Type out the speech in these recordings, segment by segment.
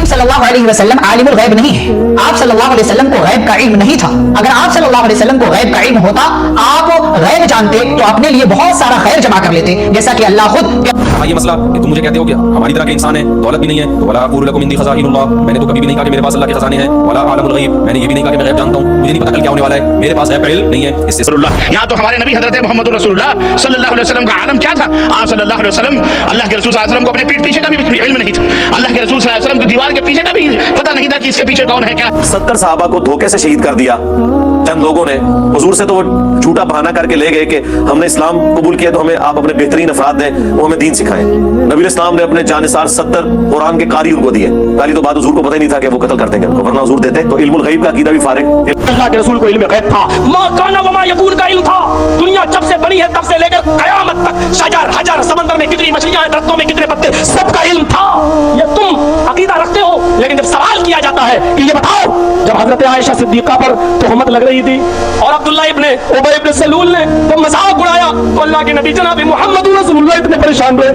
करीम सल्लल्लाहु अलैहि वसल्लम आलिमुल गैब नहीं है। आप सल्लल्लाहु अलैहि वसल्लम को गैब का इल्म नहीं था। अगर आप सल्लल्लाहु अलैहि वसल्लम को गैब का इल्म होता, आप गैब जानते तो अपने लिए बहुत सारा खैर जमा कर लेते, जैसा कि अल्लाह खुद। ये मसला कि तुम मुझे कहते हो कि हमारी तरह के इंसान है, दौलत भी नहीं है, तो वला अक़ूलु लकुम इंदी खज़ाइनुल्लाह, मैंने तो कभी भी नहीं कहा कि मेरे पास अल्लाह के खजाने हैं, वला आलमुल गैब, मैंने ये भी नहीं कहा कि मैं गैब जानता हूं, मुझे नहीं पता कल क्या होने वाला है, मेरे पास गैब का इल्म नहीं है। इससे यहाँ तो हमारे नबी हजरत मोहम्मद रसूलुल्लाह सल्लल्लाहु अलैहि वसल्लम का आलम क्या था। आप सल्लल्लाहु अलैहि वसल्लम, अल्लाह के रसूल सल्लल्लाहु अलैहि वसल्लम को अपने पीठ पीछे का भी इल्म नहीं था। अल्लाह के रसूल सल्लल्लाहु अलैहि वसल्लम को दीवार के पीछे का भी पता नहीं था कि इसके पीछे कौन है। क्या 70 सहाबा को धोखे से शहीद कर दिया चंद लोगों ने। हुजूर से तो वो झूठा बहाना करके ले गए कि हमने इस्लाम कबूल किया, तो हमें आप अपने बेहतरीन अफराद दें, वो हमें दीन सिखाएं। नबी इस्लाम ने अपने जानिसार 70 कुरान के कारी उनको दिए। पहली तो बात हुजूर को पता ही नहीं था कि वो कत्ल कर देंगे उनको, वरना हुजूर देते तो इल्मुल गैब का अकीदा भी फारिग। अल्लाह के रसूल को इल्म गैब था, मा काना व मा यकून का इल्म था। दुनिया जब से बनी है तब से लेकर कयामत तक शजर हजर, समंदर में कितनी मछलियां हैं, दरख्तों में कितने पत्ते, सबका इल्म था। ये तुम अकीदा रखते हो, लेकिन जब सवाल किया जाता है कि ये बताओ, जब हजरत आयशा सिद्दीका पर तोहमत लग रही थी और अब्दुल्लाह इब्ने उबय इब्ने सलूल ने तो मजाक उड़ाया, तो अल्लाह के नबी जनाब मोहम्मद रसूलुल्लाह इतने परेशान हुए।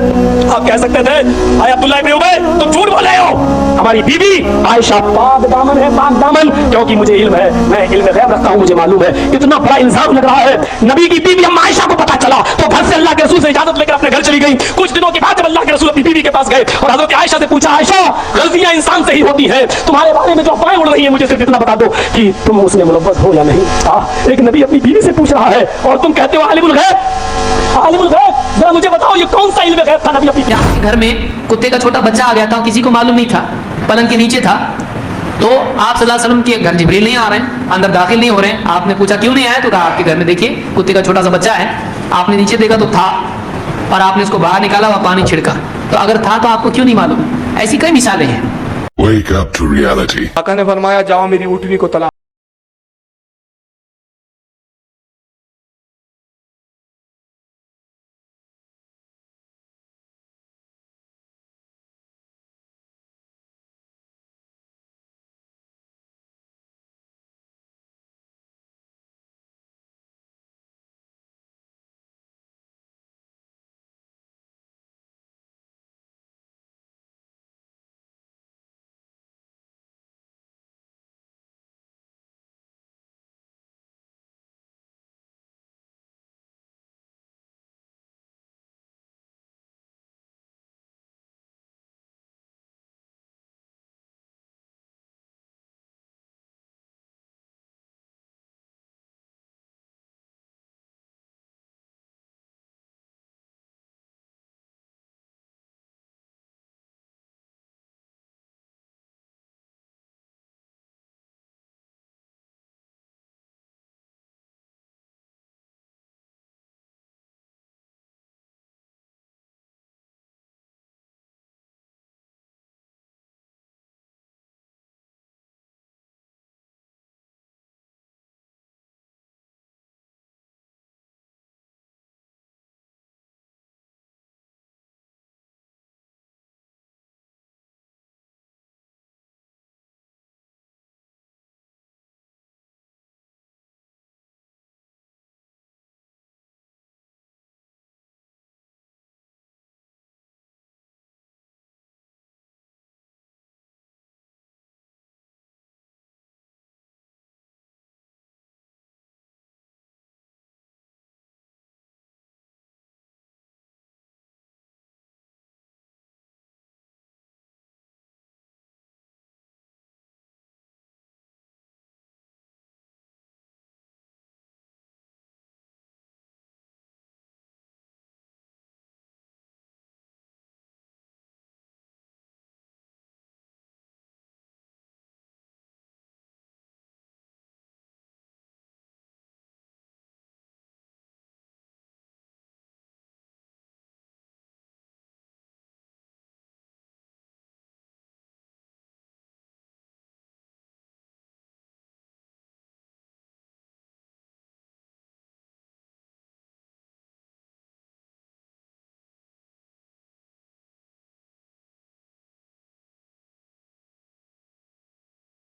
आप कह सकते थे आय अब्दुल्लाह इब्ने उबय तुम झूठ बोल रहे हो, हमारी बीबी आयशा पाक दामन है, पाक दामन, क्योंकि मुझे इल्म है, मैं इल्म गैब रखता हूं, मुझे मालूम है। इतना बड़ा इल्जाम लग रहा है। नबी की बीबी अम्मा आयशा को पता चला तो घर से अल्लाह के रसूल से इजाजत लेकर अपने घर चली गई। कुछ दिनों के बाद जब अल्लाह के रसूल अपनी बीबी के पास गए और हजरत आयशा से पूछा, आयशा गलतियां इंसान से ही होती है, तुम्हारे बारे में जो अफवाहें उड़ रही है, मुझे सिर्फ इतना बता दो कि तुम उसने मुलव्वस हो या नहीं। एक नबी अपनी बीवी से पूछ रहा है और तुम कहते हो आलिमुल गैब, आलिमुल गैब। जरा मुझे बताओ ये कौन सा इल्म गैब था नबी अपनी। घर में कुत्ते का छोटा बच्चा आ गया था, किसी को मालूम नहीं था, पलंग के नीचे था, तो आप सल्लल्लाहु अलैहि वसल्लम के घर जिब्रील नहीं आ रहे हैं, अंदर दाखिल नहीं हो रहे हैं। आपने पूछा क्यों नहीं आया, तो कहा आपके घर में देखिए कुत्ते का छोटा सा बच्चा है। आपने नीचे देखा तो था, और आपने उसको बाहर निकाला और पानी छिड़का। तो अगर था तो आपको क्यों नहीं मालूम? ऐसी कई मिसालें हैं। Wake up to reality. आका ने फरमाया जाओ मेरी ऊँटनी को तलाश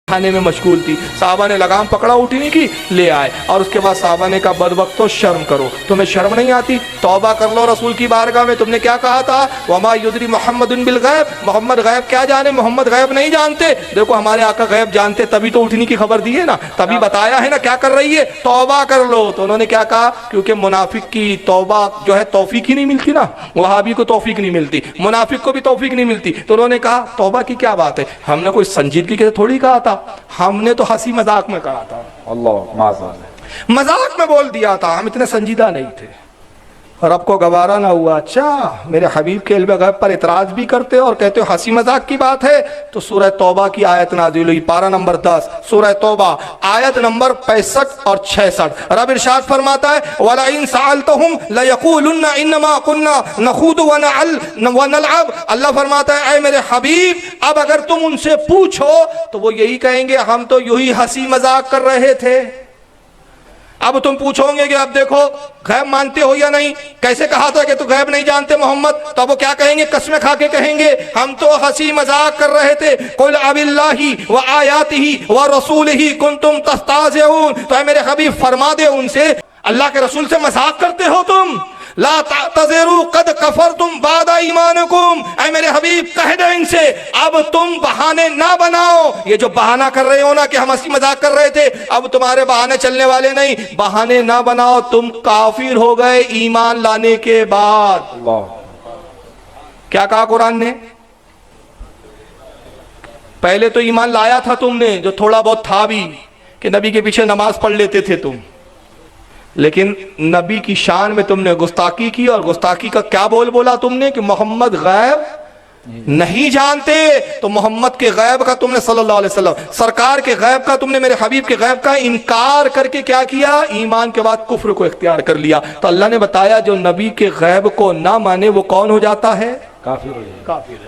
खाने में मशगूल थी। साहबा ने लगाम पकड़ा, उठनी की, ले आए। और उसके बाद साहबा ने कहा बदवक्त तो शर्म करो, तुम्हें शर्म नहीं आती? तौबा कर लो रसूल की बारगाह में। तुमने क्या कहा था? वमा युद्री मोहम्मदुन बिल गैब, मोहम्मद गैब क्या जाने, मोहम्मद गैब नहीं जानते। देखो हमारे आका गैब जानते, तभी तो उठनी की खबर दी है ना, तभी बताया है ना क्या कर रही है, तौबा कर लो। तो उन्होंने क्या कहा? क्योंकि मुनाफिक की तौबा जो है तौफीक ही नहीं मिलती ना, वहाबी को तौफीक नहीं मिलती, मुनाफिक को भी तौफीक नहीं मिलती। तो उन्होंने कहा तौबा की क्या बात है, हमने कोई संजीदगी के थोड़ी कहा था, हमने तो हंसी मजाक में कहा था, अल्लाह मजाक में बोल दिया था, हम इतने संजीदा नहीं थे। रब को गवारा ना हुआ, अच्छा मेरे हबीब के इल्म गैब पर इतराज भी करते हो और कहते हो हंसी मजाक की बात है। तो सूरह तौबा की आयत नाज़िल हुई, पारा नंबर 10 सूरह तौबा आयत नंबर 65 और 66। रब इरशाद फरमाता है वला इन सअलतहुम लयक़ूलुन्ना इन्नमा कुन्ना नख़ूदु व नलअब। अल्लाह फरमाता है ऐ मेरे हबीब, अब अगर तुम उनसे पूछो तो वो यही कहेंगे हम तो यूं हंसी मजाक कर रहे थे। अब तुम पूछोगे कि अब देखो गैब मानते हो या नहीं, कैसे कहा था कि तू गैब नहीं जानते मोहम्मद, तो वो क्या कहेंगे, कसमें खा के कहेंगे हम तो हंसी मजाक कर रहे थे। कुल अबिल्लाहि व आयातिही व रसूलिही कुंतुम तस्ताज़िऊन। तो मेरे हबीब फरमा दे उनसे, अल्लाह के रसूल से मजाक करते हो तुम, ला तातज़िरू कद कफरतुम बादा ईमानिकुम। ऐ मेरे हबीब कह दे इनसे अब तुम बहाने ना बनाओ, ये जो बहाना कर रहे हो ना कि हम हंसी मजाक कर रहे थे, अब तुम्हारे बहाने चलने वाले नहीं, बहाने ना बनाओ, तुम काफिर हो गए ईमान लाने के बाद। क्या कहा कुरान ने? पहले तो ईमान लाया था तुमने, जो थोड़ा बहुत था भी, कि नबी के पीछे नमाज पढ़ लेते थे तुम, लेकिन नबी की शान में तुमने गुस्ताखी की। और गुस्ताखी का क्या बोला तुमने कि मोहम्मद गैब नहीं जानते। तो मोहम्मद के गैब का तुमने सल्लल्लाहु अलैहि वसल्लम सरकार के गैब का तुमने मेरे हबीब के गैब का इनकार करके क्या किया? ईमान के बाद कुफ्र को इख्तियार कर लिया। तो अल्लाह ने बताया जो नबी के गैब को ना माने वो कौन हो जाता है? काफिर।